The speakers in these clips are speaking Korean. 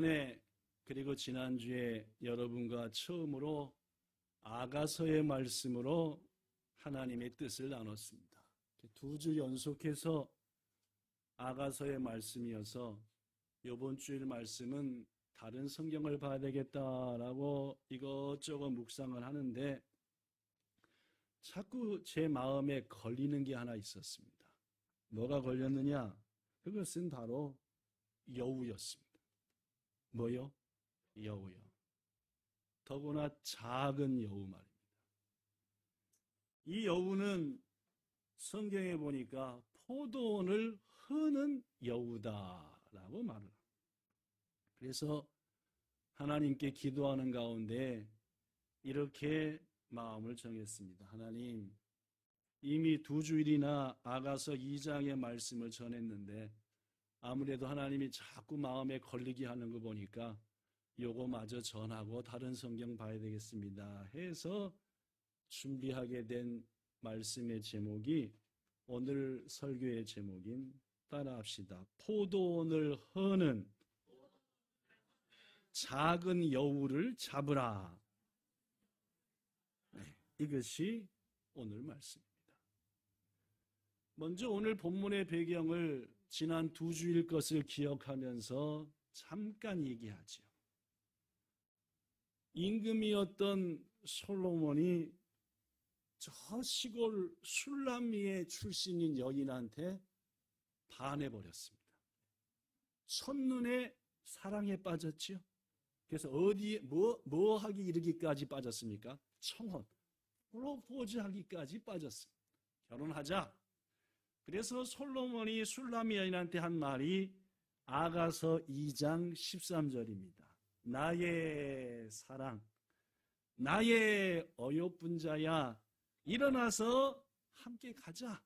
이번에 그리고 지난주에 여러분과 처음으로 아가서의 말씀으로 하나님의 뜻을 나눴습니다. 두 주 연속해서 아가서의 말씀이어서 이번 주일 말씀은 다른 성경을 봐야 되겠다라고 이것저것 묵상을 하는데 자꾸 제 마음에 걸리는 게 하나 있었습니다. 뭐가 걸렸느냐? 그것은 바로 여우였습니다. 뭐요? 여우요. 더구나 작은 여우 말입니다. 이 여우는 성경에 보니까 포도원을 흐는 여우다라고 말을 합니다. 그래서 하나님께 기도하는 가운데 이렇게 마음을 정했습니다. 하나님, 이미 두 주일이나 아가서 2장의 말씀을 전했는데 아무래도 하나님이 자꾸 마음에 걸리게 하는 거 보니까 요거마저 전하고 다른 성경 봐야 되겠습니다 해서 준비하게 된 말씀의 제목이 오늘 설교의 제목인 따라합시다. 포도원을 허는 작은 여우를 잡으라. 네, 이것이 오늘 말씀입니다. 먼저 오늘 본문의 배경을 지난 두 주일 것을 기억하면서 잠깐 얘기하죠. 임금이었던 솔로몬이 저 시골 술람미의 출신인 여인한테 반해버렸습니다. 첫눈에 사랑에 빠졌지요. 그래서 어디에 뭐 하기 이르기까지 빠졌습니까? 청혼, 프로포즈 하기까지 빠졌습니다. 결혼하자. 그래서 솔로몬이 술람미 여인한테 한 말이 아가서 2장 13절입니다. 나의 사랑, 나의 어여쁜 자야, 일어나서 함께 가자.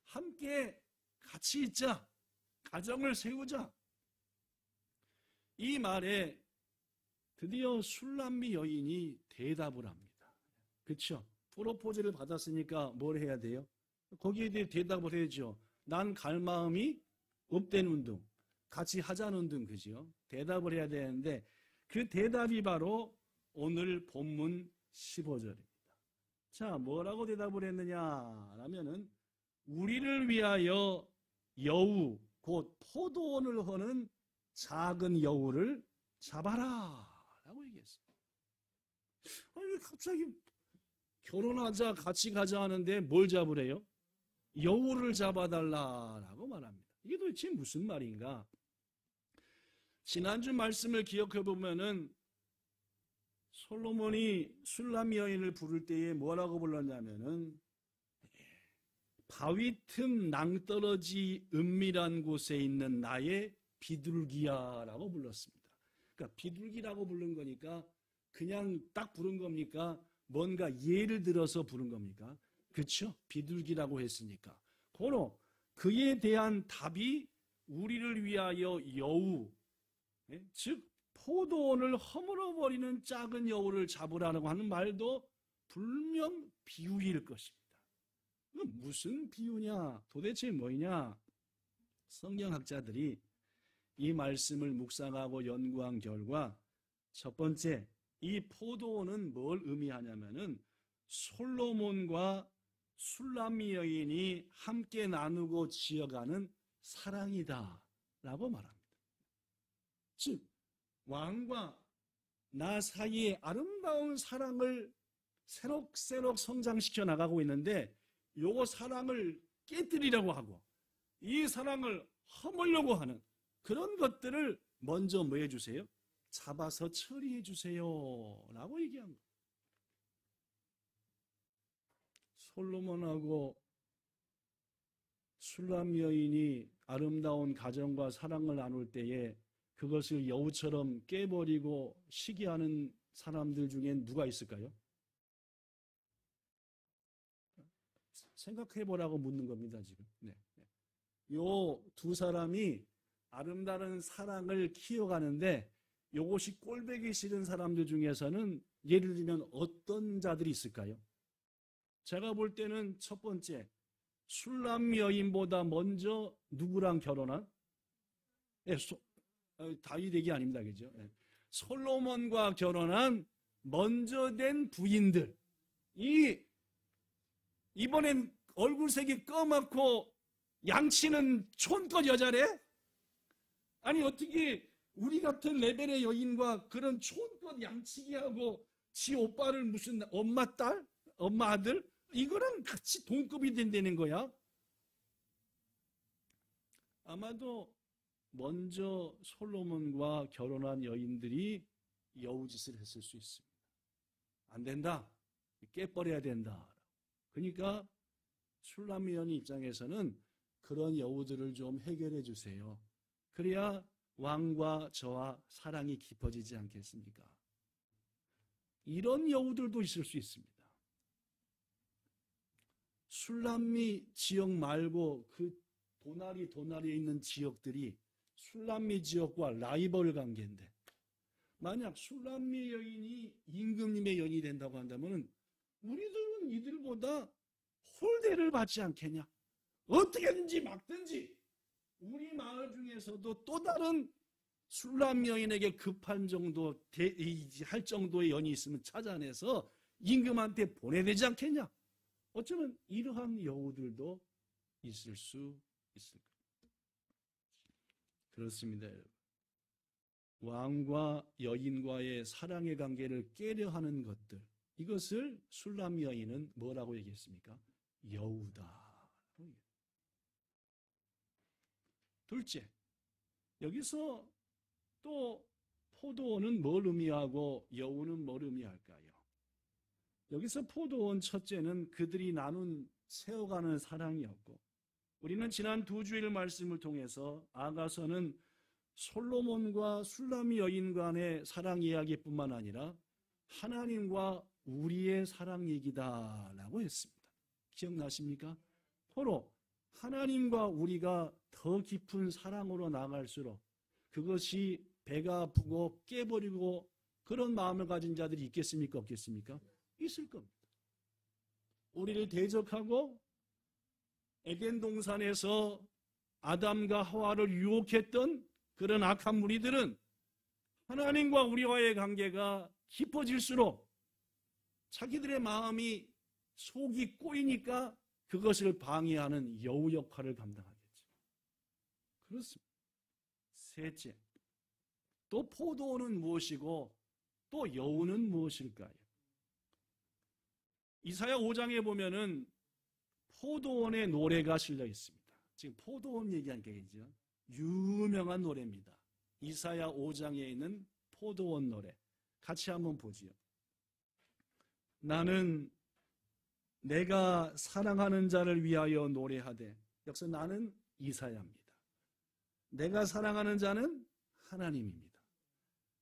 함께 같이 있자. 가정을 세우자. 이 말에 드디어 술람미 여인이 대답을 합니다. 그렇죠? 프로포즈를 받았으니까 뭘 해야 돼요? 거기에 대해 대답을 해야죠. 난 갈 마음이 없다는 둥, 같이 하자는 둥, 그죠? 대답을 해야 되는데 그 대답이 바로 오늘 본문 15절입니다. 자, 뭐라고 대답을 했느냐 하면은 우리를 위하여 여우, 곧 포도원을 허는 작은 여우를 잡아라 라고 얘기했어요. 아니, 갑자기 결혼하자, 같이 가자 하는데 뭘 잡으래요? 여우를 잡아달라라고 말합니다. 이게 도대체 무슨 말인가? 지난주 말씀을 기억해 보면은 솔로몬이 술람미 여인을 부를 때에 뭐라고 불렀냐면은 바위 틈 낭떠러지 은밀한 곳에 있는 나의 비둘기야라고 불렀습니다. 그러니까 비둘기라고 부른 거니까 그냥 딱 부른 겁니까? 뭔가 예를 들어서 부른 겁니까? 그렇죠? 비둘기라고 했으니까. 고로 그에 대한 답이 우리를 위하여 여우, 즉 포도원을 허물어버리는 작은 여우를 잡으라고 하는 말도 분명 비유일 것입니다. 무슨 비유냐? 도대체 뭐냐? 성경학자들이 이 말씀을 묵상하고 연구한 결과 첫 번째, 이 포도원은 뭘 의미하냐면은 솔로몬과 술람미 여인이 함께 나누고 지어가는 사랑이다 라고 말합니다. 즉 왕과 나 사이의 아름다운 사랑을 새록새록 성장시켜 나가고 있는데 요 사랑을 깨뜨리려고 하고 이 사랑을 허물려고 하는 그런 것들을 먼저 뭐 해주세요? 잡아서 처리해 주세요 라고 얘기한 거예요. 솔로몬하고 술람 여인이 아름다운 가정과 사랑을 나눌 때에 그것을 여우처럼 깨버리고 시기하는 사람들 중엔 누가 있을까요? 생각해보라고 묻는 겁니다, 지금. 네. 요 두 사람이 아름다운 사랑을 키워가는데 요것이 꼴보기 싫은 사람들 중에서는 예를 들면 어떤 자들이 있을까요? 제가 볼 때는 첫 번째, 술람 여인보다 먼저 누구랑 결혼한? 다윗 얘기 아닙니다. 그죠? 예. 솔로몬과 결혼한 먼저 된 부인들. 이번엔 얼굴색이 검맣고 양치는 촌껏 여자래? 아니, 어떻게 우리 같은 레벨의 여인과 그런 촌껏 양치기 하고 지 오빠를 무슨 엄마 딸? 엄마 아들? 이거랑 같이 동급이 된다는 거야. 아마도 먼저 솔로몬과 결혼한 여인들이 여우짓을 했을 수 있습니다. 안 된다. 깨버려야 된다. 그러니까 슐라미 여인 입장에서는 그런 여우들을 좀 해결해 주세요. 그래야 왕과 저와 사랑이 깊어지지 않겠습니까? 이런 여우들도 있을 수 있습니다. 술람미 지역 말고 그 도나리에 있는 지역들이 술람미 지역과 라이벌 관계인데, 만약 술람미 여인이 임금님의 여인이 된다고 한다면 우리들은 이들보다 홀대를 받지 않겠냐? 어떻게든지 막든지 우리 마을 중에서도 또 다른 술람미 여인에게 급한 정도 할 정도의 여인이 있으면 찾아내서 임금한테 보내야 되지 않겠냐? 어쩌면 이러한 여우들도 있을 수 있을 겁니다. 그렇습니다, 여러분. 왕과 여인과의 사랑의 관계를 깨려 하는 것들, 이것을 술람 여인은 뭐라고 얘기했습니까? 여우다. 둘째, 여기서 또 포도원은 뭘 의미하고 여우는 뭘 의미할까요? 여기서 포도원 첫째는 그들이 나눈 세워가는 사랑이었고, 우리는 지난 2주일 말씀을 통해서 아가서는 솔로몬과 술람미 여인 간의 사랑 이야기뿐만 아니라 하나님과 우리의 사랑 얘기다라고 했습니다. 기억나십니까? 서로 하나님과 우리가 더 깊은 사랑으로 나갈수록 그것이 배가 아프고 깨버리고 그런 마음을 가진 자들이 있겠습니까? 없겠습니까? 있을 겁니다. 우리를 대적하고 에덴 동산에서 아담과 하와를 유혹했던 그런 악한 무리들은 하나님과 우리와의 관계가 깊어질수록 자기들의 마음이 속이 꼬이니까 그것을 방해하는 여우 역할을 감당하겠죠. 그렇습니다. 셋째, 또 포도원은 무엇이고 또 여우는 무엇일까요? 이사야 5장에 보면은 포도원의 노래가 실려 있습니다. 지금 포도원 얘기하니까 이죠. 유명한 노래입니다. 이사야 5장에 있는 포도원 노래. 같이 한번 보지요. 나는 내가 사랑하는 자를 위하여 노래하되, 여기서 나는 이사야입니다. 내가 사랑하는 자는 하나님입니다.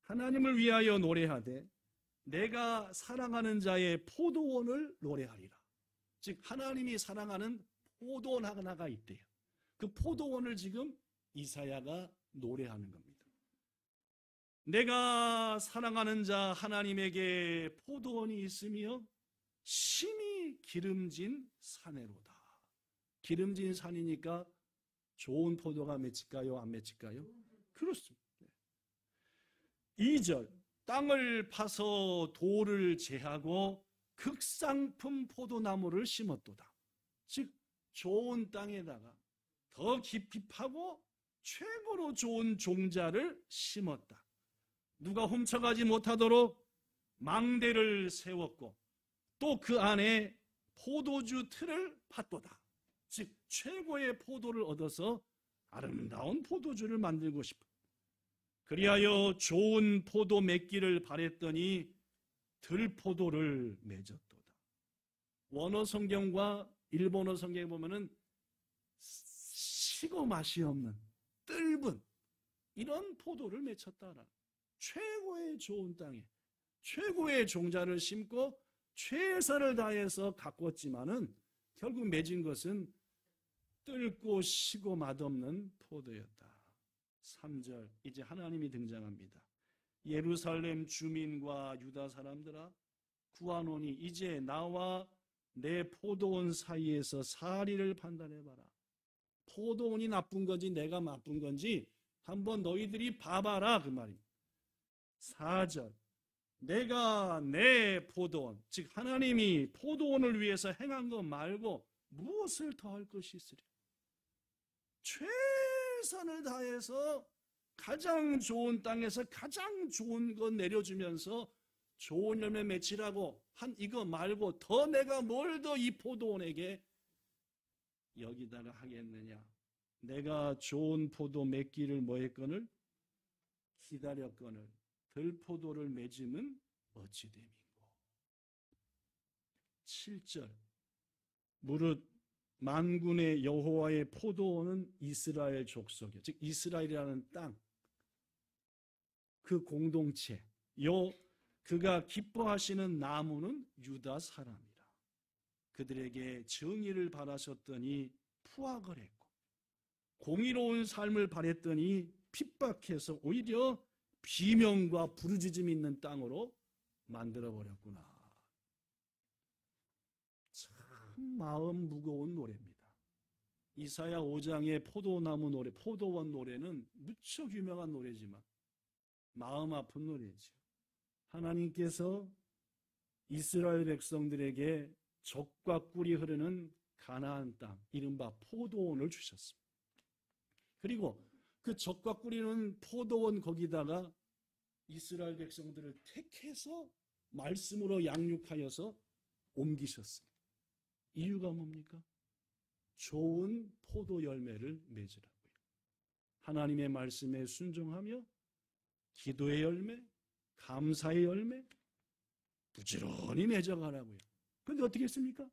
하나님을 위하여 노래하되 내가 사랑하는 자의 포도원을 노래하리라. 즉 하나님이 사랑하는 포도원 하나가 있대요. 그 포도원을 지금 이사야가 노래하는 겁니다. 내가 사랑하는 자 하나님에게 포도원이 있으며 심히 기름진 산에로다. 기름진 산이니까 좋은 포도가 맺힐까요? 안 맺힐까요? 그렇습니다. 2절, 땅을 파서 돌을 제하고 극상품 포도나무를 심었도다. 즉 좋은 땅에다가 더 깊이 파고 최고로 좋은 종자를 심었다. 누가 훔쳐가지 못하도록 망대를 세웠고 또 그 안에 포도주 틀을 팠도다. 즉 최고의 포도를 얻어서 아름다운 포도주를 만들고 싶어. 그리하여 좋은 포도 맺기를 바랬더니 들포도를 맺었도다. 원어 성경과 일본어 성경에 보면은 시고 맛이 없는 뜰분 이런 포도를 맺혔다라. 최고의 좋은 땅에 최고의 종자를 심고 최선을 다해서 가꿨지만은 결국 맺은 것은 뜰고 시고 맛없는 포도였다. 3절, 이제 하나님이 등장합니다. 예루살렘 주민과 유다 사람들아, 구하노니 이제 나와 내 포도원 사이에서 사리를 판단해봐라. 포도원이 나쁜 건지 내가 나쁜 건지 한번 너희들이 봐봐라 그 말입니다. 4절 내가 내 포도원, 즉 하나님이 포도원을 위해서 행한 것 말고 무엇을 더할 것이 있으랴. 최선을 다해서 가장 좋은 땅에서 가장 좋은 것 내려주면서 좋은 열매 맺으라고 한 이거 말고 더 내가 뭘 더 이 포도원에게 여기다가 하겠느냐. 내가 좋은 포도 맺기를 뭐 했거늘? 기다렸거늘. 들포도를 맺음은 어찌 됨인고. 7절 무릇 만군의 여호와의 포도원은 이스라엘 족속이요, 즉 이스라엘이라는 땅, 그 공동체, 그가 기뻐하시는 나무는 유다 사람이라. 그들에게 정의를 바라셨더니 푸악을 했고 공의로운 삶을 바랬더니 핍박해서 오히려 비명과 부르짖음이 있는 땅으로 만들어버렸구나. 참 마음 무거운 노래입니다. 이사야 5장의 포도나무 노래, 포도원 노래는 무척 유명한 노래지만 마음 아픈 노래죠. 하나님께서 이스라엘 백성들에게 젖과 꿀이 흐르는 가나안 땅, 이른바 포도원을 주셨습니다. 그리고 그 젖과 꿀이는 포도원 거기다가 이스라엘 백성들을 택해서 말씀으로 양육하여서 옮기셨습니다. 이유가 뭡니까? 좋은 포도 열매를 맺으라고요. 하나님의 말씀에 순종하며 기도의 열매, 감사의 열매 부지런히 맺어가라고요. 그런데 어떻게 했습니까?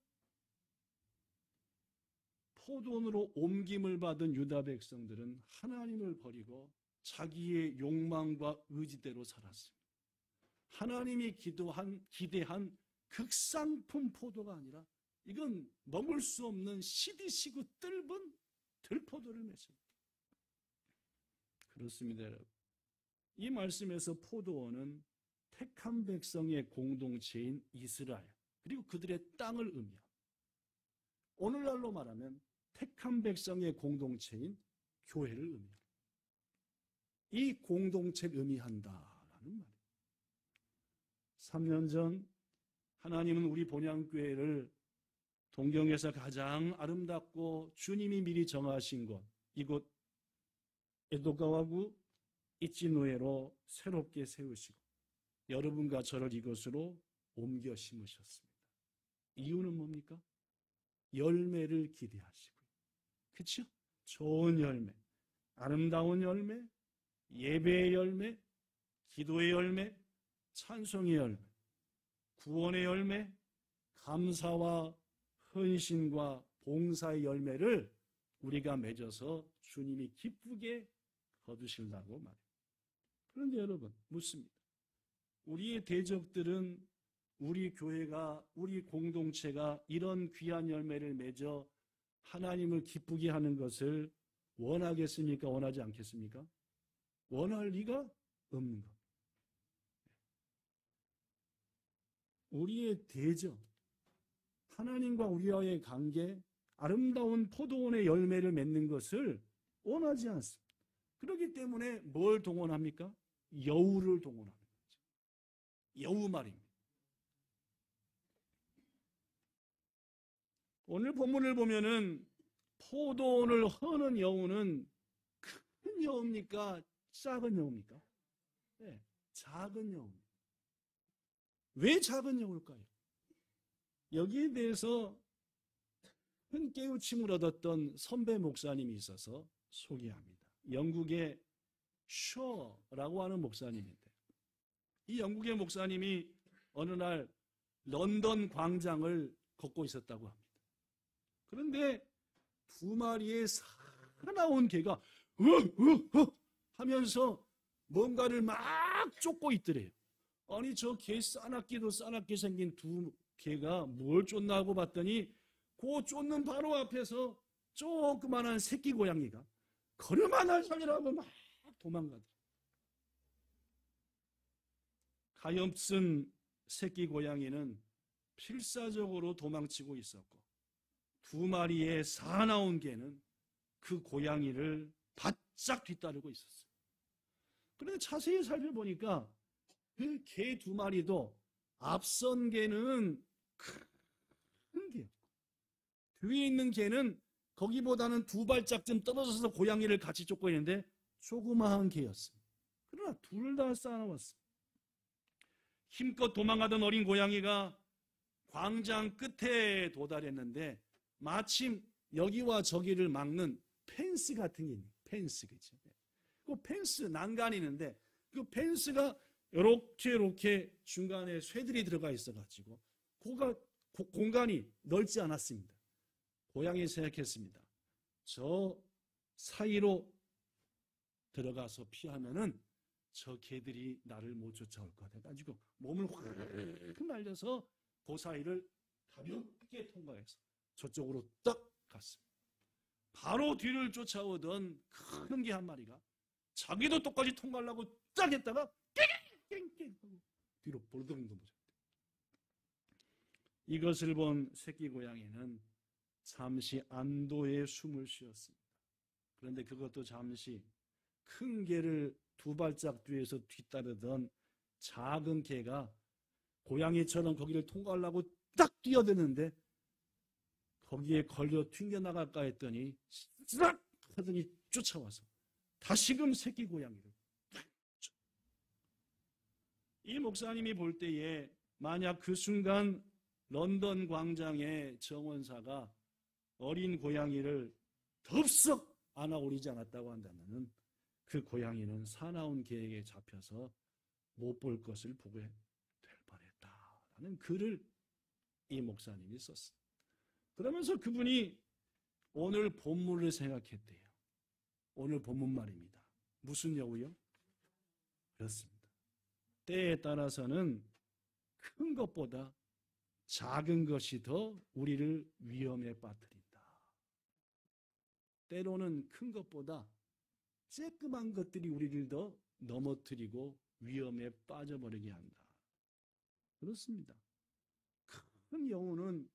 포도원으로 옮김을 받은 유다 백성들은 하나님을 버리고 자기의 욕망과 의지대로 살았습니다. 하나님이 기대한 극상품 포도가 아니라 이건 먹을 수 없는 시디시고 뜰은 들포도를 맺습니다. 그렇습니다, 여러분. 이 말씀에서 포도원은 택한 백성의 공동체인 이스라엘, 그리고 그들의 땅을 의미합니다. 오늘날로 말하면 택한 백성의 공동체인 교회를 의미합니다. 이 공동체를 의미한다라는 말이에요. 3년 전 하나님은 우리 본향교회를 동경에서 가장 아름답고 주님이 미리 정하신 곳, 이곳 에도가와구 이치노에로 새롭게 세우시고 여러분과 저를 이곳으로 옮겨 심으셨습니다. 이유는 뭡니까? 열매를 기대하시고요. 그렇죠? 좋은 열매, 아름다운 열매, 예배의 열매, 기도의 열매, 찬송의 열매, 구원의 열매, 감사와 헌신과 봉사의 열매를 우리가 맺어서 주님이 기쁘게 거두신다고 말해요. 그런데 여러분 묻습니다. 우리의 대적들은 우리 교회가, 우리 공동체가 이런 귀한 열매를 맺어 하나님을 기쁘게 하는 것을 원하겠습니까? 원하지 않겠습니까? 원할 리가 없는 것. 우리의 대적, 하나님과 우리와의 관계, 아름다운 포도원의 열매를 맺는 것을 원하지 않습니다. 그렇기 때문에 뭘 동원합니까? 여우를 동원하는 거죠. 여우 말입니다. 오늘 본문을 보면은 포도원을 허는 여우는 큰 여우입니까? 작은 여우입니까? 네, 작은 여우입니다. 왜 작은 여우일까요? 여기에 대해서 큰 깨우침을 얻었던 선배 목사님이 있어서 소개합니다. 영국의 쇼라고 하는 목사님인데, 이 영국의 목사님이 어느 날 런던 광장을 걷고 있었다고 합니다. 그런데 두 마리의 사나운 개가 하면서 뭔가를 막 쫓고 있더래요. 아니 저 개 싸납기도 싸납게 생긴 두 개가 뭘 쫓나 하고 봤더니 그 쫓는 바로 앞에서 조그만한 새끼 고양이가 걸음하나 살리라고 막 도망가더래요. 가엾은 새끼 고양이는 필사적으로 도망치고 있었고 두 마리의 사나운 개는 그 고양이를 바짝 뒤따르고 있었어요. 그런데 자세히 살펴보니까 그 개 두 마리도 앞선 개는 큰 개였고 뒤에 있는 개는 거기보다는 두 발짝쯤 떨어져서 고양이를 같이 쫓고 있는데 조그마한 개였습니다. 그러나 둘 다 싸나웠습니다. 힘껏 도망가던 어린 고양이가 광장 끝에 도달했는데 마침 여기와 저기를 막는 펜스 같은 게 있네요. 펜스, 그죠? 그 펜스 난간이 있는데 그 펜스가 이렇게 중간에 쇠들이 들어가 있어가지고 공간이 넓지 않았습니다. 고양이 생각했습니다. 저 사이로 들어가서 피하면은 저 개들이 나를 못 쫓아올 것 같아가지고 몸을 확 날려서 그 사이를 가볍게 통과해서 저쪽으로 딱 갔습니다. 바로 뒤를 쫓아오던 큰 개 한 마리가 자기도 똑같이 통과하려고 딱 했다가 깽깽깽 하고 뒤로 볼덩 넘어졌대. 이것을 본 새끼 고양이는 잠시 안도의 숨을 쉬었습니다. 그런데 그것도 잠시 큰 개를 두 발짝 뒤에서 뒤따르던 작은 개가 고양이처럼 거기를 통과하려고 딱 뛰어드는데 거기에 걸려 튕겨나갈까 했더니 싹 하더니 쫓아와서 다시금 새끼 고양이를 이 목사님이 볼 때에 만약 그 순간 런던 광장의 정원사가 어린 고양이를 덥석 안아올리지 않았다고 한다면 그 고양이는 사나운 개에게 잡혀서 못 볼 것을 보게 될 뻔했다라는 글을 이 목사님이 썼습니다. 그러면서 그분이 오늘 본문을 생각했대요. 오늘 본문 말입니다. 무슨 여우요? 그렇습니다. 때에 따라서는 큰 것보다 작은 것이 더 우리를 위험에 빠뜨린다. 때로는 큰 것보다 쬐끄만 것들이 우리를 더 넘어뜨리고 위험에 빠져버리게 한다. 그렇습니다. 큰 여우는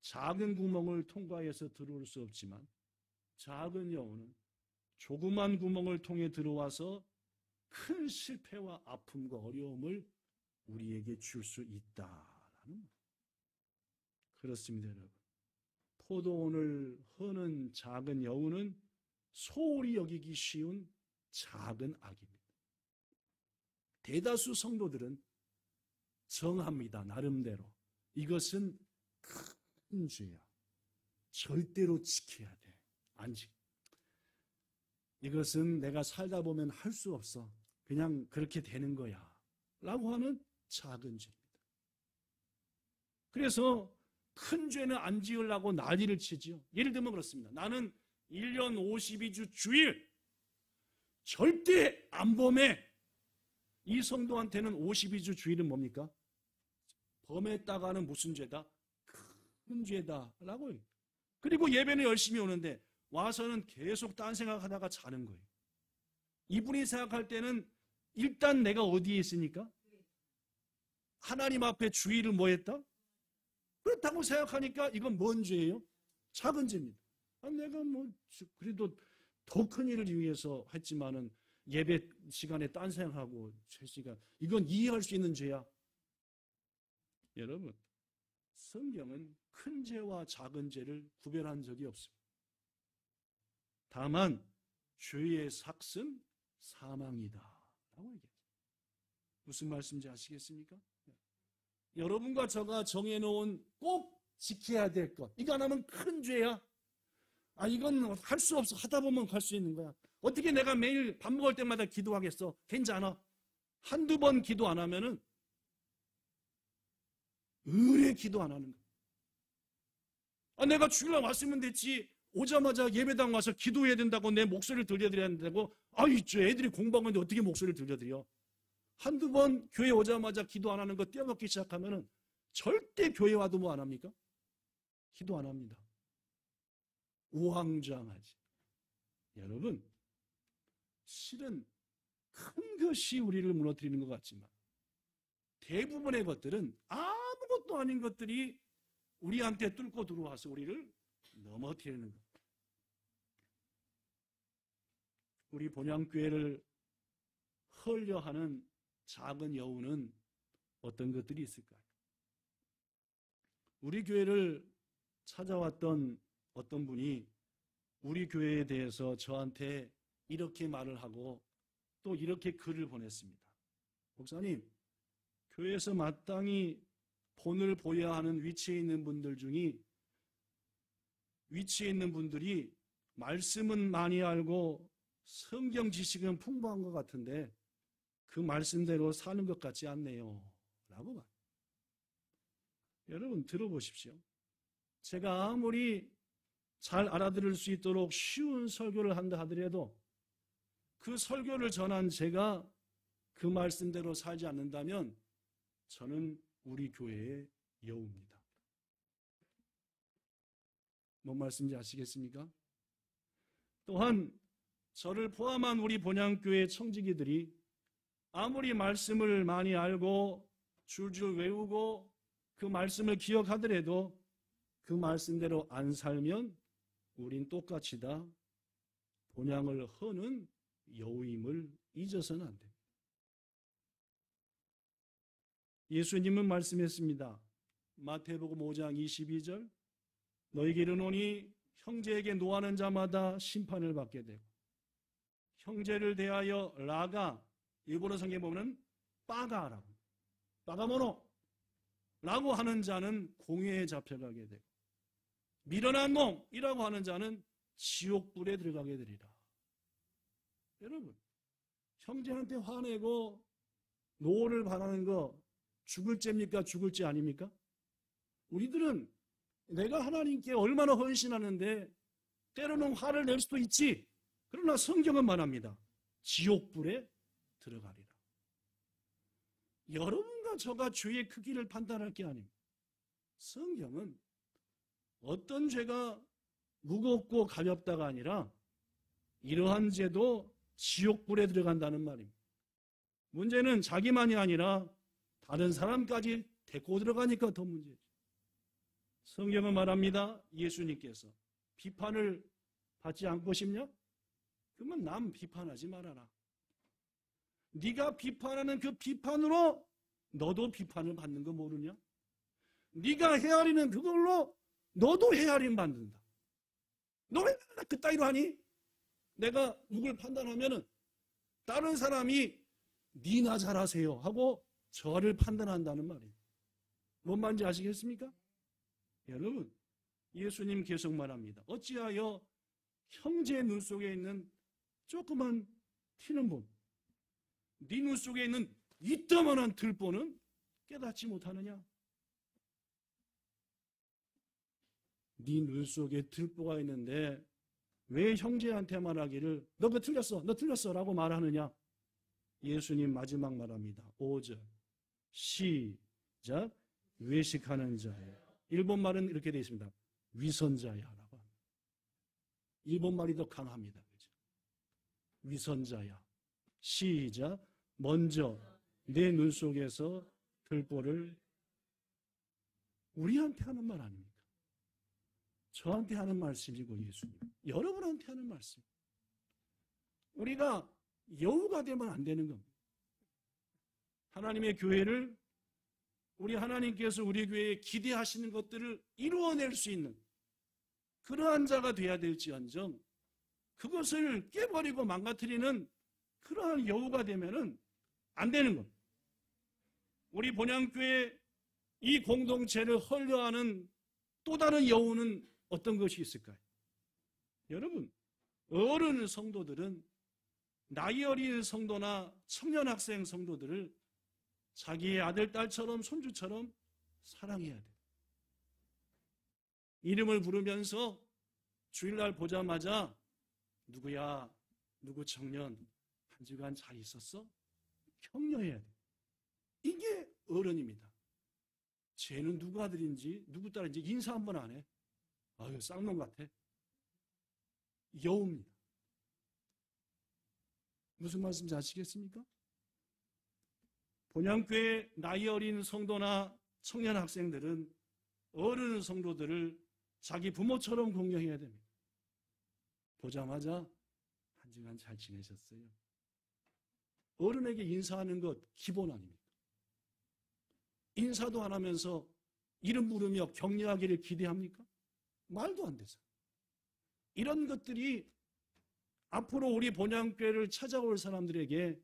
작은 구멍을 통과해서 들어올 수 없지만 작은 여우는 조그만 구멍을 통해 들어와서 큰 실패와 아픔과 어려움을 우리에게 줄 수 있다라는 것. 그렇습니다, 여러분. 포도원을 허는 작은 여우는 소홀히 여기기 쉬운 작은 악입니다. 대다수 성도들은 정합니다, 나름대로. 이것은 큰 죄야. 절대로 지켜야 돼. 안 지켜. 이것은 내가 살다 보면 할 수 없어. 그냥 그렇게 되는 거야. 라고 하는 작은 죄입니다. 그래서 큰 죄는 안 지으려고 난리를 치지요. 예를 들면 그렇습니다. 나는 1년 52주 주일 절대 안 범해. 이 성도한테는 52주 주일은 뭡니까? 범했다가는 무슨 죄다? 큰 죄다 라고 해요. 그리고 예배는 열심히 오는데 와서는 계속 딴 생각하다가 자는 거예요. 이분이 생각할 때는 일단 내가 어디에 있으니까? 하나님 앞에 주의를 뭐 했다? 그렇다고 생각하니까 이건 뭔 죄예요? 작은 죄입니다. 내가 그래도 더 큰 일을 위해서 했지만은 예배 시간에 딴 생각하고 죄시간 이건 이해할 수 있는 죄야. 여러분, 성경은 큰 죄와 작은 죄를 구별한 적이 없습니다. 다만 죄의 삭은 사망이다 라고 얘기했죠. 무슨 말씀인지 아시겠습니까? 여러분과 저가 정해놓은 꼭 지켜야 될 것, 이거 안 하면 큰 죄야. 이건 할 수 없어. 하다 보면 갈 수 있는 거야. 어떻게 내가 매일 밥 먹을 때마다 기도하겠어? 괜찮아. 한두 번 기도 안 하면은 의뢰 기도 안 하는 거야. 내가 주일날 왔으면 됐지. 오자마자 예배당 와서 기도해야 된다고 내 목소리를 들려드려야 된다고. 있죠. 애들이 공부하는데 어떻게 목소리를 들려드려. 한두 번 교회 오자마자 기도 안 하는 거 떼어먹기 시작하면은 절대 교회 와도 뭐 안 합니까? 기도 안 합니다. 우왕좌왕하지. 여러분, 실은 큰 것이 우리를 무너뜨리는 것 같지만 대부분의 것들은 아무것도 아닌 것들이 우리한테 뚫고 들어와서 우리를 넘어뜨리는 것. 우리 본향교회를 헐려하는 작은 여우는 어떤 것들이 있을까요? 우리 교회를 찾아왔던 어떤 분이 우리 교회에 대해서 저한테 이렇게 말을 하고 또 이렇게 글을 보냈습니다. 목사님, 교회에서 마땅히 본을 보여야 하는 위치에 있는 분들 중에 위치에 있는 분들이 말씀은 많이 알고 성경 지식은 풍부한 것 같은데 그 말씀대로 사는 것 같지 않네요. 라고 말. 여러분 들어보십시오. 제가 아무리 잘 알아들을 수 있도록 쉬운 설교를 한다 하더라도 그 설교를 전한 제가 그 말씀대로 살지 않는다면 저는 우리 교회의 여우입니다. 뭔 말씀인지 아시겠습니까? 또한 저를 포함한 우리 본향교회 청지기들이 아무리 말씀을 많이 알고 줄줄 외우고 그 말씀을 기억하더라도 그 말씀대로 안 살면 우린 똑같이 다 본향을 허는 여우임을 잊어서는 안 됩니다. 예수님은 말씀했습니다. 마태복음 5장 22절 너희에게 이르노니 형제에게 노하는 자마다 심판을 받게 되고 형제를 대하여 라가 일본어 성경에 보면 빠가라고 빠가모노 라고 하는 자는 공회에 잡혀가게 되고 미련한 놈이라고 하는 자는 지옥불에 들어가게 되리라. 여러분 형제한테 화내고 노를 바라는 거 죽을 죄입니까? 죽을 죄 아닙니까? 우리들은 내가 하나님께 얼마나 헌신하는데 때로는 화를 낼 수도 있지. 그러나 성경은 말합니다. 지옥불에 들어가리라. 여러분과 저가 죄의 크기를 판단할 게 아닙니다. 성경은 어떤 죄가 무겁고 가볍다가 아니라 이러한 죄도 지옥불에 들어간다는 말입니다. 문제는 자기만이 아니라 다른 사람까지 데리고 들어가니까 더 문제죠. 성경은 말합니다. 예수님께서 비판을 받지 않고 싶냐? 그러면 남 비판하지 말아라. 네가 비판하는 그 비판으로 너도 비판을 받는 거 모르냐? 네가 헤아리는 그걸로 너도 헤아림 받는다. 너 왜 그따위로 하니? 내가 누굴 판단하면은 다른 사람이 니나 잘하세요 하고 저를 판단한다는 말이에요. 뭔 말인지 아시겠습니까? 여러분, 예수님 계속 말합니다. 어찌하여 형제 눈 속에 있는 조그만 튀는 봄, 네 눈 속에 있는 이따만한 들보는 깨닫지 못하느냐? 네 눈 속에 들보가 있는데 왜 형제한테 말하기를 너 그거 틀렸어, 너 틀렸어 라고 말하느냐? 예수님 마지막 말합니다. 5절 시작 외식하는 자예요. 일본말은 이렇게 되어 있습니다. 위선자야라고 합니다. 일본말이 더 강합니다. 그렇죠? 위선자야. 시작 먼저 내 눈 속에서 들보를 우리한테 하는 말 아닙니까? 저한테 하는 말씀이고 예수님 여러분한테 하는 말씀. 우리가 여우가 되면 안 되는 겁니다. 하나님의 교회를 우리 하나님께서 우리 교회에 기대하시는 것들을 이루어낼 수 있는 그러한 자가 돼야 될지언정 그것을 깨버리고 망가뜨리는 그러한 여우가 되면은 안 되는 겁니다. 우리 본향교회 이 공동체를 헐려하는 또 다른 여우는 어떤 것이 있을까요? 여러분, 어른 성도들은 나이 어린 성도나 청년 학생 성도들을 자기의 아들, 딸처럼 손주처럼 사랑해야 돼요. 이름을 부르면서 주일날 보자마자 누구야, 누구 청년, 한 주간 잘 있었어? 격려해야 돼요. 이게 어른입니다. 쟤는 누구 아들인지 누구 딸인지 인사 한 번 안 해. 아유 쌍놈 같아. 여우입니다. 무슨 말씀인지 아시겠습니까? 본향교회 나이 어린 성도나 청년 학생들은 어른 성도들을 자기 부모처럼 공경해야 됩니다. 보자마자 한 한 주간 잘 지내셨어요? 어른에게 인사하는 것 기본 아닙니까? 인사도 안 하면서 이름 부르며 격려하기를 기대합니까? 말도 안 되죠. 이런 것들이 앞으로 우리 본향교회를 찾아올 사람들에게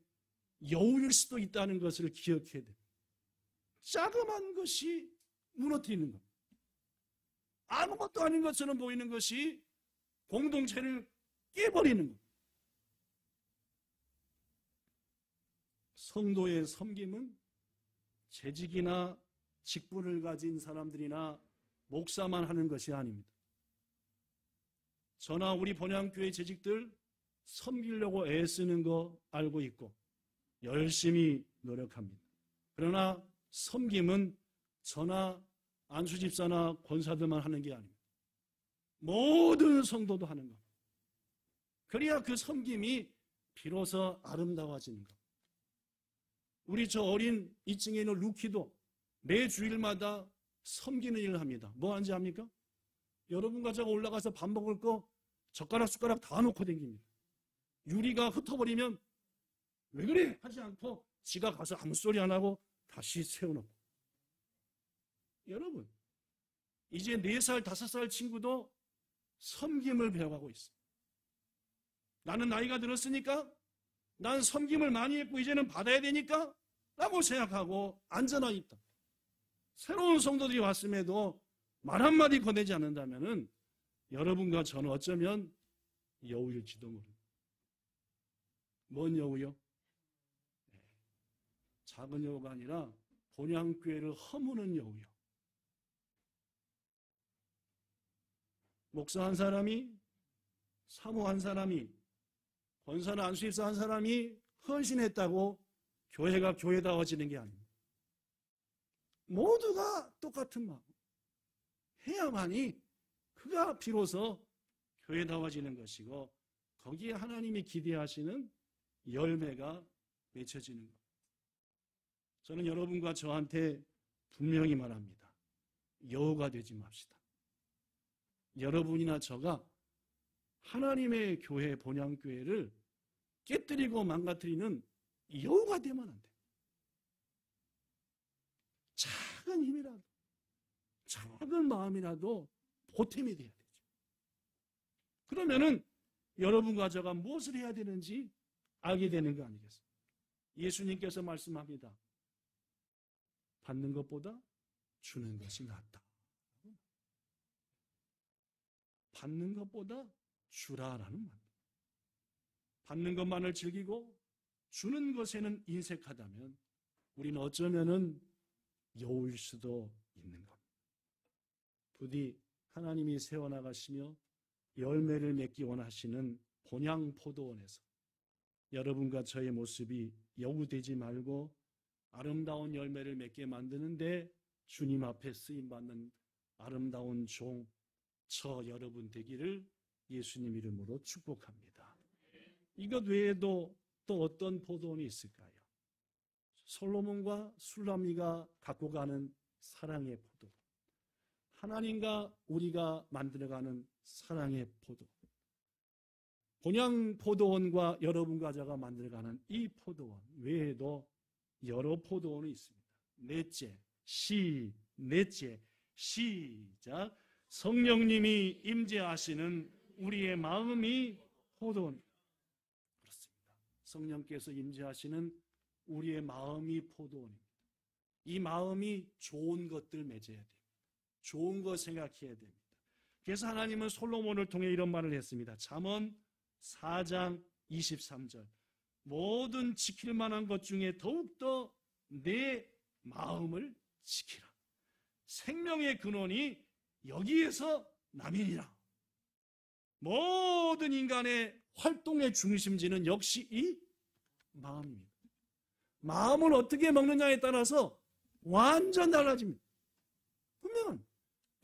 여우일 수도 있다는 것을 기억해야 돼요. 자그마한 것이 무너뜨리는 것. 아무것도 아닌 것처럼 보이는 것이 공동체를 깨버리는 것. 성도의 섬김은 재직이나 직분을 가진 사람들이나 목사만 하는 것이 아닙니다. 저나 우리 본향교회 재직들 섬기려고 애쓰는 거 알고 있고 열심히 노력합니다. 그러나 섬김은 저나 안수집사나 권사들만 하는 게 아닙니다. 모든 성도도 하는 겁니다. 그래야 그 섬김이 비로소 아름다워지는 겁니다. 우리 저 어린 2층에 있는 루키도 매 주일마다 섬기는 일을 합니다. 뭐 하는지 압니까? 여러분과 제가 올라가서 밥 먹을 거 젓가락 숟가락 다 놓고 다닙니다. 유리가 흩어버리면 왜 그래? 하지 않고 지가 가서 아무 소리 안 하고 다시 세워놓고. 여러분, 이제 4살, 5살 친구도 섬김을 배워가고 있어요. 나는 나이가 들었으니까 난 섬김을 많이 했고 이제는 받아야 되니까 라고 생각하고 앉아나 있다. 새로운 성도들이 왔음에도 말 한마디 건네지 않는다면 여러분과 저는 어쩌면 여우일지도 모릅니다. 뭔 여우요? 네. 작은 여우가 아니라 본향교회를 허무는 여우요. 목사 한 사람이, 사모 한 사람이, 권사나 안수집사 한 사람이 헌신했다고 교회가 교회다워지는 게 아닙니다. 모두가 똑같은 마음 해야만이 그가 비로소 교회다워지는 것이고 거기에 하나님이 기대하시는 열매가 맺혀지는 것. 저는 여러분과 저한테 분명히 말합니다. 여우가 되지 맙시다. 여러분이나 저가 하나님의 교회, 본향교회를 깨뜨리고 망가뜨리는 여우가 되면 안 돼요. 작은 힘이라도, 작은 마음이라도 보탬이 돼야 되죠. 그러면은 여러분과 저가 무엇을 해야 되는지 알게 되는 거 아니겠습니까? 예수님께서 말씀합니다. 받는 것보다 주는 것이 낫다. 받는 것보다 주라라는 말. 받는 것만을 즐기고 주는 것에는 인색하다면 우리는 어쩌면은 여우일 수도 있는 겁니다. 부디 하나님이 세워나가시며 열매를 맺기 원하시는 본향 포도원에서 여러분과 저의 모습이 여우되지 말고 아름다운 열매를 맺게 만드는데 주님 앞에 쓰임받는 아름다운 종, 저 여러분 되기를 예수님 이름으로 축복합니다. 이것 외에도 또 어떤 포도원이 있을까요? 솔로몬과 술람미가 갖고 가는 사랑의 포도, 하나님과 우리가 만들어가는 사랑의 포도, 본향 포도원과 여러분과 저가 만들어가는 이 포도원 외에도 여러 포도원이 있습니다. 넷째, 시작. 성령님이 임재하시는 우리의 마음이 포도원. 그렇습니다. 성령께서 임재하시는 우리의 마음이 포도원입니다. 이 마음이 좋은 것들 맺어야 됩니다. 좋은 것 생각해야 됩니다. 그래서 하나님은 솔로몬을 통해 이런 말을 했습니다. 잠언 4장 23절. 모든 지킬 만한 것 중에 더욱더 내 마음을 지키라. 생명의 근원이 여기에서 남이니라. 모든 인간의 활동의 중심지는 역시 이 마음입니다. 마음을 어떻게 먹느냐에 따라서 완전 달라집니다. 분명한.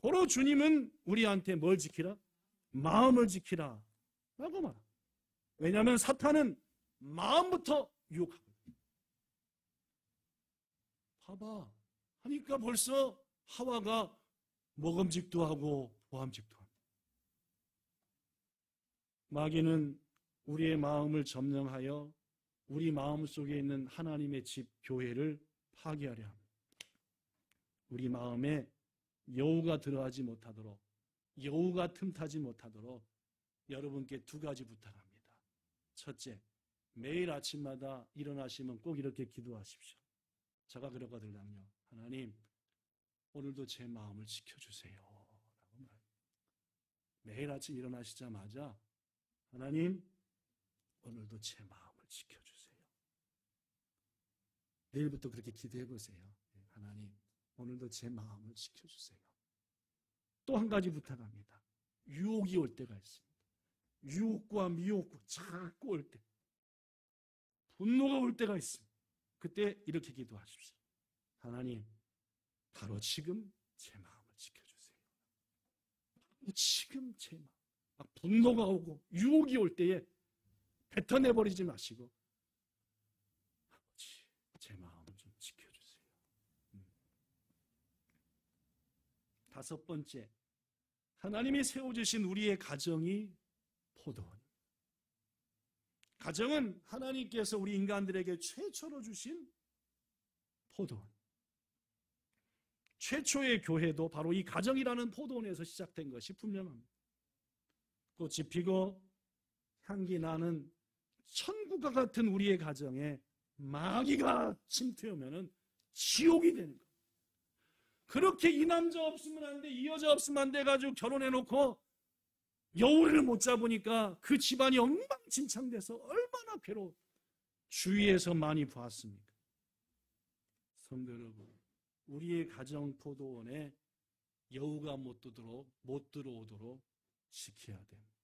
바로 주님은 우리한테 뭘 지키라? 마음을 지키라 라고 말합니다. 왜냐하면 사탄은 마음부터 유혹하거든요. 봐봐 하니까 벌써 하와가 먹음직도 하고 보암직도 합니다. 마귀는 우리의 마음을 점령하여 우리 마음 속에 있는 하나님의 집, 교회를 파괴하려 합니다. 우리 마음에 여우가 들어가지 못하도록, 여우가 틈타지 못하도록 여러분께 두 가지 부탁합니다. 첫째, 매일 아침마다 일어나시면 꼭 이렇게 기도하십시오. 제가 그러거든요. 하나님, 오늘도 제 마음을 지켜주세요. 라고 말합니다. 매일 아침 일어나시자마자 하나님, 오늘도 제 마음을 지켜주세요. 내일부터 그렇게 기도해 보세요. 하나님, 오늘도 제 마음을 지켜주세요. 또 한 가지 부탁합니다. 유혹이 올 때가 있습니다. 유혹과 미혹과 자꾸 올 때, 분노가 올 때가 있습니다. 그때 이렇게 기도하십시오. 하나님, 바로 지금 제 마음을 지켜주세요. 바로 지금 제 마음. 막 분노가 오고 유혹이 올 때에 뱉어내버리지 마시고, 아버지, 제 마음을 좀 지켜주세요. 다섯 번째, 하나님이 세워주신 우리의 가정이 포도원입니다. 가정은 하나님께서 우리 인간들에게 최초로 주신 포도원. 최초의 교회도 바로 이 가정이라는 포도원에서 시작된 것이 분명합니다. 꽃이 피고 향기 나는 천국과 같은 우리의 가정에 마귀가 침투하면 지옥이 되는 거예요. 그렇게 이 남자 없으면 안 돼, 이 여자 없으면 안 돼 가지고 결혼해놓고 여우를 못 잡으니까 그 집안이 엉망진창돼서 얼마나 괴로워. 주위에서 많이 봤습니까? 성도 여러분, 우리의 가정 포도원에 여우가 못 들어오도록 지켜야 됩니다.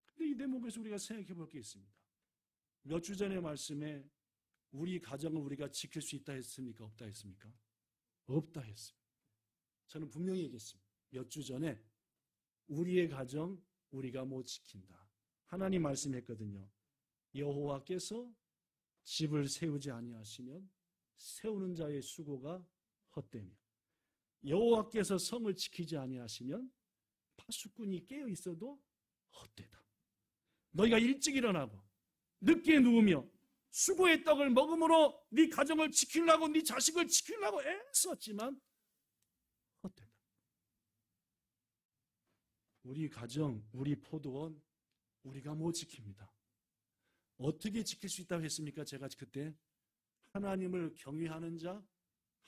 근데 이 대목에서 우리가 생각해 볼 게 있습니다. 몇 주 전의 말씀에 우리 가정을 우리가 지킬 수 있다 했습니까? 없다 했습니까? 없다 했습니다. 저는 분명히 얘기했습니다. 몇 주 전에 우리의 가정 우리가 못 지킨다. 하나님 말씀했거든요. 여호와께서 집을 세우지 아니하시면 세우는 자의 수고가 헛되며 여호와께서 성을 지키지 아니하시면 파수꾼이 깨어 있어도 헛되다. 너희가 일찍 일어나고 늦게 누우며 수고의 떡을 먹음으로 네 가정을 지키려고 네 자식을 지키려고 애썼지만 헛되다. 우리 가정, 우리 포도원 우리가 못 지킵니다. 어떻게 지킬 수 있다고 했습니까? 제가 그때 하나님을 경외하는 자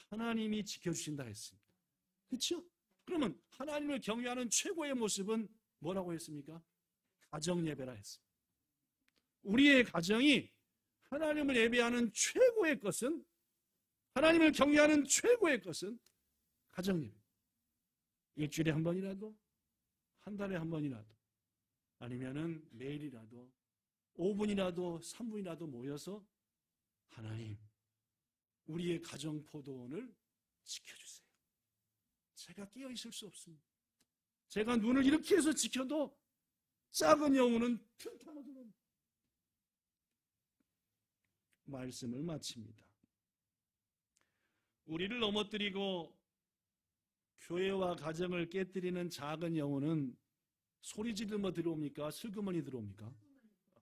하나님이 지켜주신다 했습니다. 그렇죠? 그러면 하나님을 경외하는 최고의 모습은 뭐라고 했습니까? 가정 예배라 했습니다. 우리의 가정이 하나님을 예배하는 최고의 것은, 하나님을 경외하는 최고의 것은 가정 예배. 일주일에 한 번이라도, 한 달에 한 번이라도, 아니면은 매일이라도 5분이라도 3분이라도 모여서 하나님, 우리의 가정 포도원을 지켜주세요. 제가 끼어 있을 수 없습니다. 제가 눈을 이렇게 해서 지켜도 작은 영혼은 틈타고 들어옵니다. 말씀을 마칩니다. 우리를 넘어뜨리고 교회와 가정을 깨뜨리는 작은 영혼은 소리 지르며 들어옵니까? 슬그머니 들어옵니까?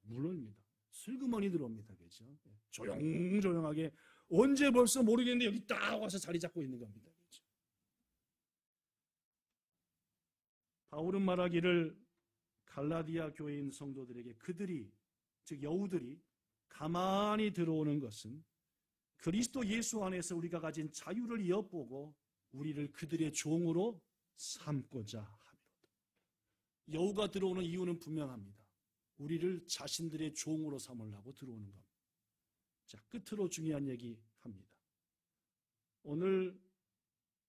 물론입니다. 슬그머니 들어옵니다. 그렇죠? 조용조용하게 언제 벌써 모르겠는데 여기 딱 와서 자리 잡고 있는 겁니다. 그렇죠? 바울은 말하기를 갈라디아 교회인 성도들에게 그들이, 즉 여우들이 가만히 들어오는 것은 그리스도 예수 안에서 우리가 가진 자유를 엿보고 우리를 그들의 종으로 삼고자 합니다. 여우가 들어오는 이유는 분명합니다. 우리를 자신들의 종으로 삼으려고 들어오는 겁니다. 자, 끝으로 중요한 얘기 합니다. 오늘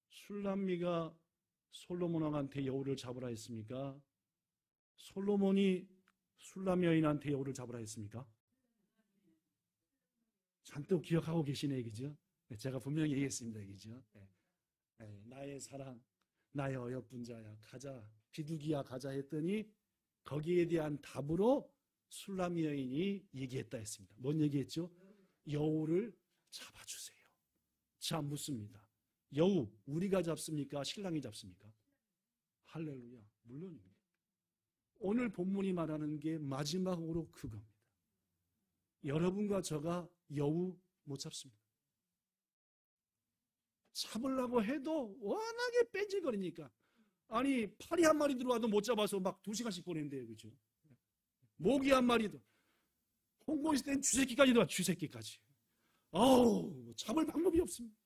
술람미가 솔로몬 왕한테 여우를 잡으라 했습니까? 솔로몬이 술람 여인한테 여우를 잡으라 했습니까? 잔뜩 기억하고 계시네, 그죠? 제가 분명히 얘기했습니다, 그죠? 나의 사랑, 나의 어여쁜 자야, 가자, 비둘기야 가자 했더니 거기에 대한 답으로 술람 여인이 얘기했다 했습니다. 뭔 얘기했죠? 여우를 잡아주세요. 자, 묻습니다. 여우, 우리가 잡습니까? 신랑이 잡습니까? 할렐루야, 물론입니다. 오늘 본문이 말하는 게 마지막으로 그겁니다. 여러분과 저가 여우 못 잡습니다. 잡으려고 해도 워낙에 뺀질거리니까. 아니, 파리 한 마리 들어와도 못 잡아서 막 2시간씩 보낸대요. 그죠? 모기 한 마리도. 홍콩 있을 땐 쥐새끼까지 들어와, 쥐새끼까지. 아우, 잡을 방법이 없습니다.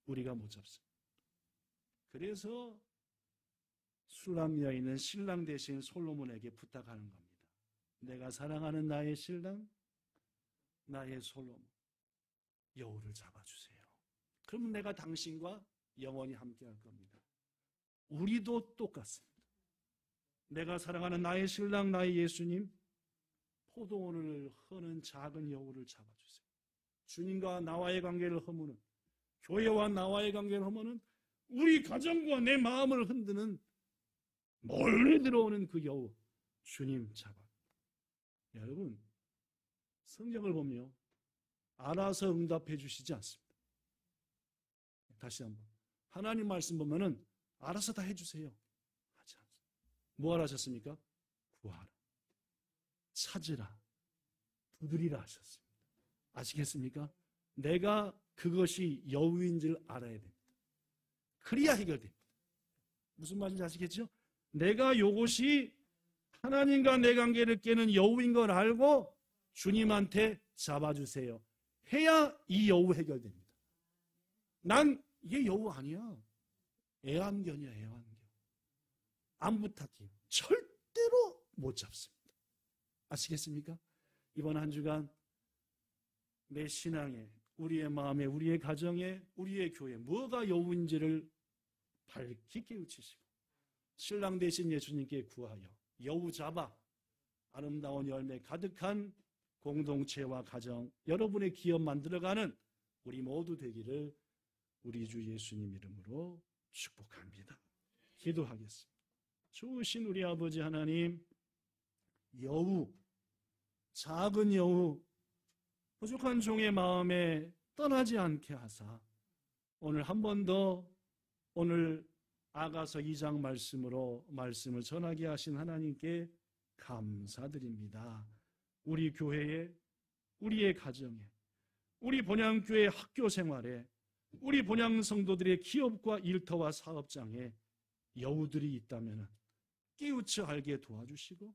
우리가 못 잡습니다. 그래서 술람 여인은 신랑 대신 솔로몬에게 부탁하는 겁니다. 내가 사랑하는 나의 신랑, 나의 솔로몬, 여우를 잡아주세요. 그러면 내가 당신과 영원히 함께할 겁니다. 우리도 똑같습니다. 내가 사랑하는 나의 신랑, 나의 예수님, 포도원을 허는 작은 여우를 잡아주세요. 주님과 나와의 관계를 허무는, 교회와 나와의 관계를 허무는, 우리 가정과 내 마음을 흔드는 멀리 들어오는 그 여우, 주님 잡아. 여러분, 성경을 보면 알아서 응답해 주시지 않습니다. 다시 한번, 하나님 말씀 보면은 알아서 다 해주세요 하지 않습니다. 뭐 하셨습니까? 구하라, 찾으라, 두드리라 하셨습니다. 아시겠습니까? 내가 그것이 여우인 줄 알아야 됩니다. 그래야 해결됩니다. 무슨 말인지 아시겠죠? 내가 요것이 하나님과 내 관계를 깨는 여우인 걸 알고 주님한테 잡아주세요 해야 이 여우 해결됩니다. 난 이게 여우 아니야, 애완견이야, 애완견. 안 부탁해요. 절대로 못 잡습니다. 아시겠습니까? 이번 한 주간 내 신앙에, 우리의 마음에, 우리의 가정에, 우리의 교회에 뭐가 여우인지를 밝히 깨우치시고 신랑 되신 예수님께 구하여 여우 잡아 아름다운 열매 가득한 공동체와 가정, 여러분의 기업 만들어가는 우리 모두 되기를 우리 주 예수님 이름으로 축복합니다. 기도하겠습니다. 좋으신 우리 아버지 하나님, 여우, 작은 여우, 부족한 종의 마음에 떠나지 않게 하사 오늘 한 번 더 오늘 아가서 2장 말씀으로 말씀을 전하게 하신 하나님께 감사드립니다. 우리 교회에, 우리의 가정에, 우리 본향교회 학교 생활에, 우리 본향 성도들의 기업과 일터와 사업장에 여우들이 있다면 깨우쳐 알게 도와주시고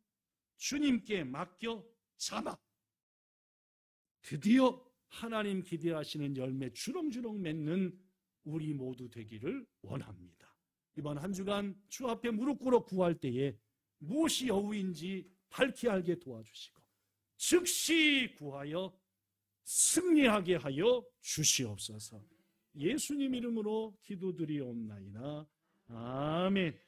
주님께 맡겨 잡아 드디어 하나님 기대하시는 열매 주렁주렁 맺는 우리 모두 되기를 원합니다. 이번 한 주간 주 앞에 무릎 꿇어 구할 때에 무엇이 여우인지 밝히 알게 도와주시고 즉시 구하여 승리하게 하여 주시옵소서. 예수님 이름으로 기도드리옵나이다. 아멘.